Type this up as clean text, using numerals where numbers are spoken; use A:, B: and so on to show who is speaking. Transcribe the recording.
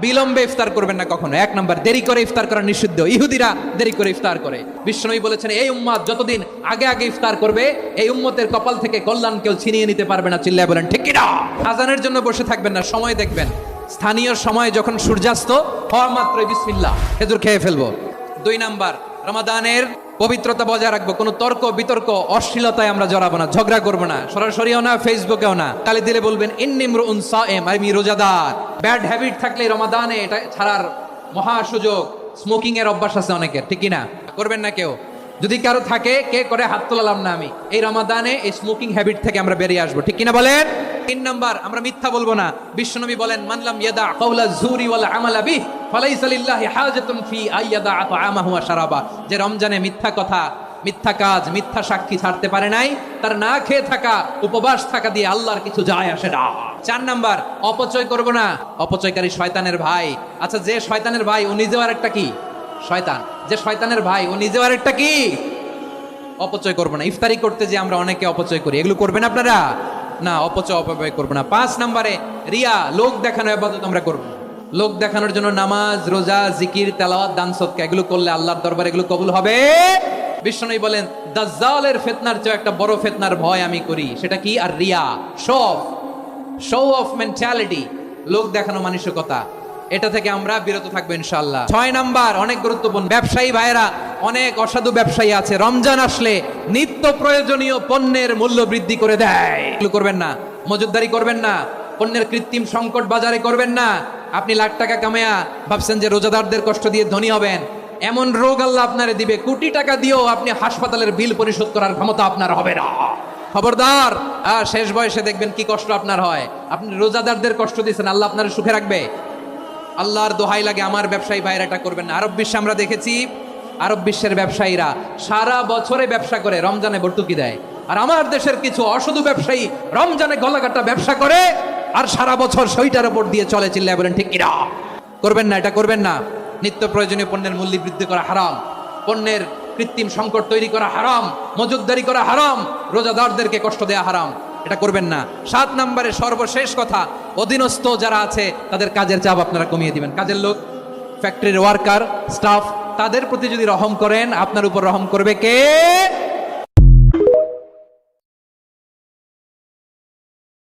A: বিলম্বে ইফতার করবেন না কখনো। এক নাম্বার, দেরি করে ইফতার করা নিষিদ্ধ। ইহুদিরা দেরি করে ইফতার করে। বিশ্বনবী বলেছেন, এই উম্মত যতদিন আগে আগে ইফতার করবে, এই উম্মতের কপাল থেকে কল্যাণ কেউ ছিনিয়ে নিতে পারবে না। চিল্লায় বলেন ঠিক কিনা? আজানের জন্য বসে থাকবেন না, সময় দেখবেন। স্থানীয় সময় যখন সূর্যাস্ত হওয়া মাত্রই বিসমিল্লাহ, খেজুর খেয়ে ফেলবো। 2 নাম্বার, রমাদানের পবিত্রতা বজায় রাখবো। কোনো তর্ক বিতর্ক অশ্লীলতায় আমরা জড়াবো না, ঝগড়া করবো না, সরাসরিও না, ফেসবুকেও না। কালি দিলে বলবেন ইন্নী ইমরুউন সায়েম, আমি রোজাদার। ব্যাড হ্যাবিট থাকলে রমাদানে এটা ছাড়ার মহা সুযোগ। স্মোকিং এর অভ্যাস আছে অনেকের, ঠিক কিনা? করবেন না কেউ। যদি কারো থাকে, কে করে হাত তোলালাম না আমি। এই রমাদানে এই স্মোকিং হ্যাবিট থেকে আমরা বেরিয়ে আসবো, ঠিক কিনা বলেন? 3 নাম্বার, আমরা মিথ্যা বলবো না। বিশ্বনবী বলেন, মানলাম ইয়াদা কাওলা যুরি ওয়াল আমালা বিহি ফালাইসা লিল্লাহি হাজাতুন ফি আইয়াদা তাআমাহু ওয়া শারাবা। যে রমজানে মিথ্যা কথা, মিথ্যা কাজ, মিথ্যা সাক্ষী ছাড়তে পারে নাই, তার না খেয়ে থাকা, উপবাস থাকা দিয়ে আল্লাহর কিছু যায় আসে না। 4 নাম্বার, অপচয় করব না। অপচয়কারী শয়তানের ভাই। আচ্ছা, যে শয়তানের ভাই ও নিজেও আরেকটা কি? শয়তান। যে শয়তানের ভাই ও নিজেও আরেকটা কি? অপচয় করব না। ইফতারি করতে যে আমরা অনেকে অপচয় করি, এগুলো করবেন আপনারা না। অপব্যয় করবো না। 5 নম্বরে, রিয়া, লোক দেখানো ইবাদত আমরা করব। লোক দেখানোর জন্য নামাজ, রোজা, জিকির, তেলাওয়াত, দান সদকা এগুলো করলে আল্লাহর দরবারে এগুলো কবুল হবে। বিশ্বনবী বলেন, দাজ্জালের ফিতনার চেয়ে একটা বড় ফিতনার ভয় আমি করি। সেটা কি? আর রিয়া, শো অফ মেন্টালিটি, লোক দেখানো মানসিকতা। এটা থেকে আমরা বিরত থাকবো ইনশাআল্লাহ। 6 নাম্বার, অনেক গুরুত্বপূর্ণ। ব্যবসায়ী ভাইয়েরা, অনেক অসাধু ব্যবসায়ী আছে, রমজান আসলে নিত্য প্রয়োজনীয় পণ্যের মূল্য বৃদ্ধি করে দেয়। এগুলো করবেন না। মজুদদারি করবেন না। পণ্যের কৃত্রিম সংকট বাজারে করবেন না। আপনি লাখ টাকা কামায়া ভাবছেন যে রোজাদারদের কষ্ট দিয়ে ধনী হবেন। এমন রোগ আল্লাহ আপনারে দিবে, কোটি টাকা দিয়েও আপনি হাসপাতালের বিল পরিশোধ করার ক্ষমতা আপনার হবে না। খবরদার। শেষ বয়সে দেখবেন কি কষ্ট আপনার হয়। আপনি রোজাদারদের কষ্ট দিয়েছেন, আল্লাহ আপনার সুখে রাখবে? আল্লাহর দোহাই লাগে, আমার ব্যবসায়ী ভাইরা এটা করবেন না। আরব বিশ্বে আমরা দেখেছি, আরব বিশ্বের ব্যবসায়ীরা সারা বছরে ব্যবসা করে, রমজানে ভর্তুকি দেয়। আর আমার দেশের কিছু অসাধু ব্যবসায়ী রমজানে গলাকাটা ব্যবসা করে আর সারা বছর সেইটার উপর দিয়ে চলে। চিল্লায় বলেন ঠিক কিনা? করবেন না, এটা করবেন না। নিত্য প্রয়োজনীয় পণ্যের মূল্য বৃদ্ধি করা হারাম, পণ্যের কৃত্রিম সংকট তৈরি করা হারাম, মজুদদারি করা হারাম, রোজাদারদেরকে কষ্ট দেয়া হারাম। এটা করবেন না। 7 নম্বরে সর্বশেষ কথা, অধীনস্থ যারা আছে তাদের কাজের চাপ আপনারা কমিয়ে দিবেন। কাজের লোক, ফ্যাক্টরির ওয়ার্কার, স্টাফ, তাদের প্রতি যদি রহম করেন, আপনার উপর রহম করবে কে?